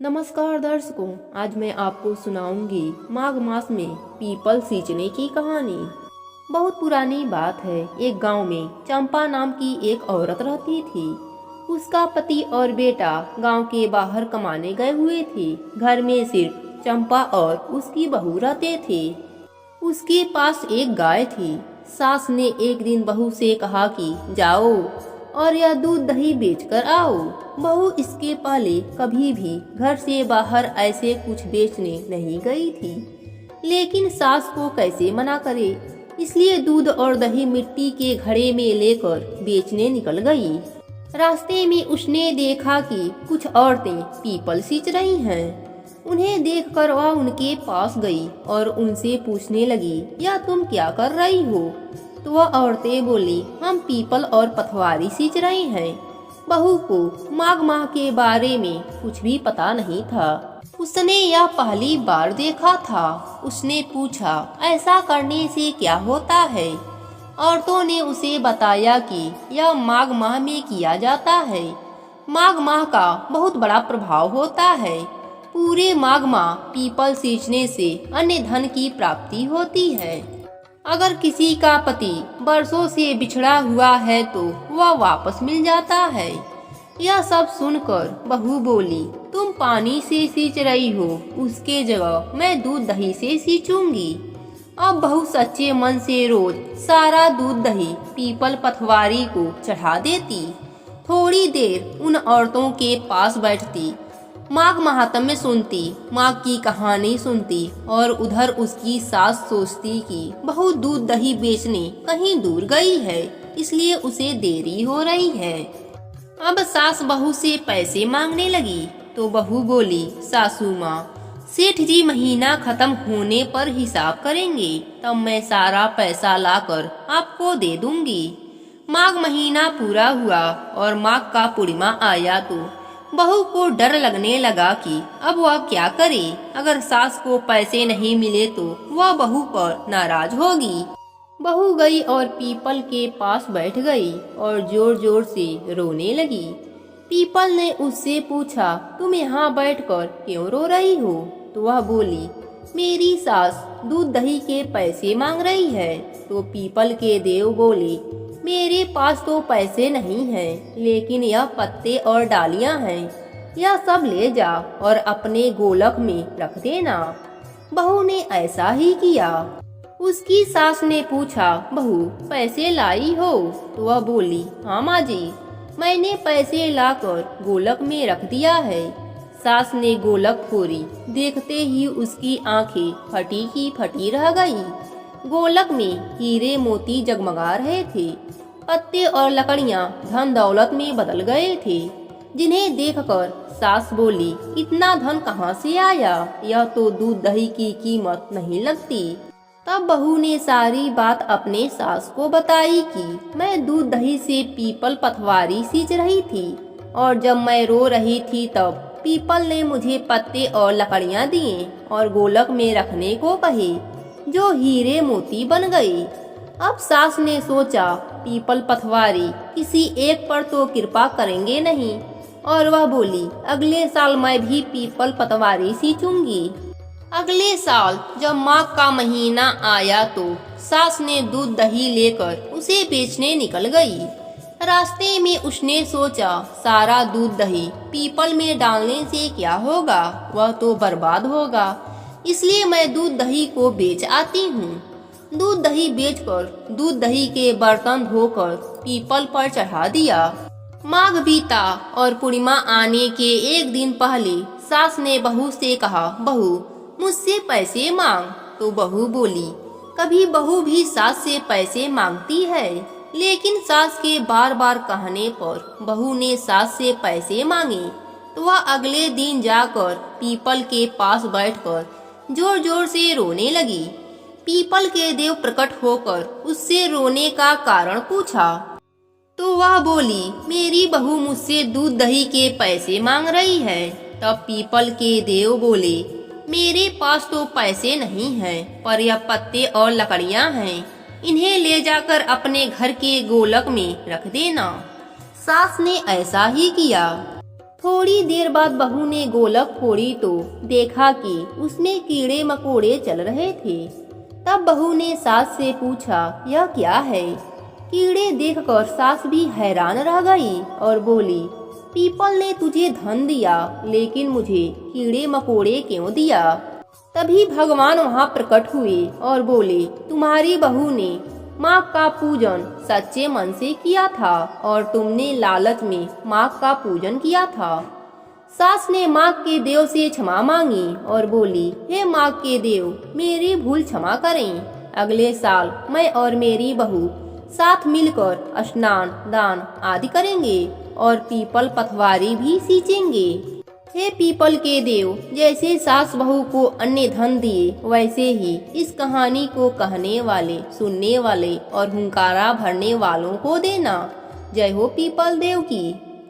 नमस्कार दर्शकों, आज मैं आपको सुनाऊंगी माघ मास में पीपल सींचने की कहानी। बहुत पुरानी बात है। एक गांव में चंपा नाम की एक औरत रहती थी। उसका पति और बेटा गांव के बाहर कमाने गए हुए थे। घर में सिर्फ चंपा और उसकी बहू रहते थे। उसके पास एक गाय थी। सास ने एक दिन बहू से कहा कि जाओ और यह दूध दही बेचकर आओ। बहू इसके पहले कभी भी घर से बाहर ऐसे कुछ बेचने नहीं गई थी, लेकिन सास को कैसे मना करे, इसलिए दूध और दही मिट्टी के घड़े में लेकर बेचने निकल गई। रास्ते में उसने देखा कि कुछ औरतें पीपल सींच रही हैं। उन्हें देखकर वह उनके पास गई और उनसे पूछने लगी, यह तुम क्या कर रही हो? तो वह औरतें बोली, हम पीपल और पथवारी सींच रही हैं। बहू को माघ माह के बारे में कुछ भी पता नहीं था। उसने यह पहली बार देखा था। उसने पूछा, ऐसा करने से क्या होता है? औरतों ने उसे बताया कि यह माघ माह में किया जाता है। माघ माह का बहुत बड़ा प्रभाव होता है। पूरे माघ माह पीपल सींचने से अन्य धन की प्राप्ति होती है। अगर किसी का पति बरसों से बिछड़ा हुआ है तो वह वापस मिल जाता है। यह सब सुनकर बहू बोली, तुम पानी से सींच रही हो, उसके जगह मैं दूध दही से सींचूंगी। अब बहू सच्चे मन से रोज सारा दूध दही पीपल पथवारी को चढ़ा देती। थोड़ी देर उन औरतों के पास बैठती, माघ महात्म्य सुनती, माँ की कहानी सुनती और उधर उसकी सास सोचती कि बहू दूध दही बेचने कहीं दूर गई है, इसलिए उसे देरी हो रही है। अब सास बहू से पैसे मांगने लगी तो बहू बोली, सासू माँ, सेठ जी महीना खत्म होने पर हिसाब करेंगे, तब मैं सारा पैसा लाकर आपको दे दूंगी। माघ महीना पूरा हुआ और माघ का पूर्णिमा आया तो बहू को डर लगने लगा कि अब वह क्या करे। अगर सास को पैसे नहीं मिले तो वह बहू पर नाराज होगी। बहू गई और पीपल के पास बैठ गई और जोर जोर से रोने लगी। पीपल ने उससे पूछा, तुम यहाँ बैठकर क्यों रो रही हो? तो वह बोली, मेरी सास दूध दही के पैसे मांग रही है। तो पीपल के देव बोले, मेरे पास तो पैसे नहीं हैं, लेकिन यह पत्ते और डालियां हैं। यह सब ले जा और अपने गोलक में रख देना। बहू ने ऐसा ही किया। उसकी सास ने पूछा, बहू पैसे लाई हो? तो वह बोली, हाँ माँ जी, मैंने पैसे लाकर गोलक में रख दिया है। सास ने गोलक खोली, देखते ही उसकी आंखें फटी की फटी रह गई। गोलक में हीरे मोती जगमगा रहे थे। पत्ते और लकड़ियां धन दौलत में बदल गए थे, जिन्हें देखकर सास बोली, इतना धन कहाँ से आया? यह तो दूध दही की कीमत नहीं लगती। तब बहू ने सारी बात अपने सास को बताई कि मैं दूध दही से पीपल पथवारी सींच रही थी और जब मैं रो रही थी तब पीपल ने मुझे पत्ते और लकड़ियां दिए और गोलक में रखने को कहे, जो हीरे मोती बन गई। अब सास ने सोचा, पीपल पथवारी किसी एक पर तो कृपा करेंगे नहीं, और वह बोली, अगले साल मैं भी पीपल पथवारी सींचूंगी। अगले साल जब माघ का महीना आया तो सास ने दूध दही लेकर उसे बेचने निकल गई। रास्ते में उसने सोचा, सारा दूध दही पीपल में डालने से क्या होगा, वह तो बर्बाद होगा, इसलिए मैं दूध दही को बेच आती हूँ। दूध दही बेचकर दूध दही के बर्तन धोकर पीपल पर चढ़ा दिया। माघ बीता और पूर्णिमा आने के एक दिन पहले सास ने बहू से कहा, बहू मुझसे पैसे मांग। तो बहू बोली, कभी बहू भी सास से पैसे मांगती है? लेकिन सास के बार बार कहने पर बहू ने सास से पैसे मांगे तो वह अगले दिन जाकर पीपल के पास बैठकर जोर जोर से रोने लगी। पीपल के देव प्रकट होकर उससे रोने का कारण पूछा तो वह बोली, मेरी बहू मुझसे दूध दही के पैसे मांग रही है। तब पीपल के देव बोले, मेरे पास तो पैसे नहीं हैं, पर यह पत्ते और लकड़ियां हैं, इन्हें ले जाकर अपने घर के गोलक में रख देना। सास ने ऐसा ही किया। थोड़ी देर बाद बहू ने गोलक फोड़ी तो देखा कि उसमें कीड़े मकोड़े चल रहे थे। तब बहू ने सास से पूछा, यह क्या है? कीड़े देखकर सास भी हैरान रह गई और बोली, पीपल ने तुझे धन दिया, लेकिन मुझे कीड़े मकोड़े क्यों दिया? तभी भगवान वहाँ प्रकट हुए और बोले, तुम्हारी बहू ने माँ का पूजन सच्चे मन से किया था और तुमने लालच में माँ का पूजन किया था। सास ने माँ के देव से क्षमा मांगी और बोली, हे माँ के देव, मेरी भूल क्षमा करें। अगले साल मैं और मेरी बहू साथ मिलकर स्नान दान आदि करेंगे और पीपल पथवारी भी सींचेंगे। हे पीपल के देव, जैसे सास बहू को अन्य धन दिए, वैसे ही इस कहानी को कहने वाले, सुनने वाले और हुंकारा भरने वालों को देना। जय हो पीपल देव की।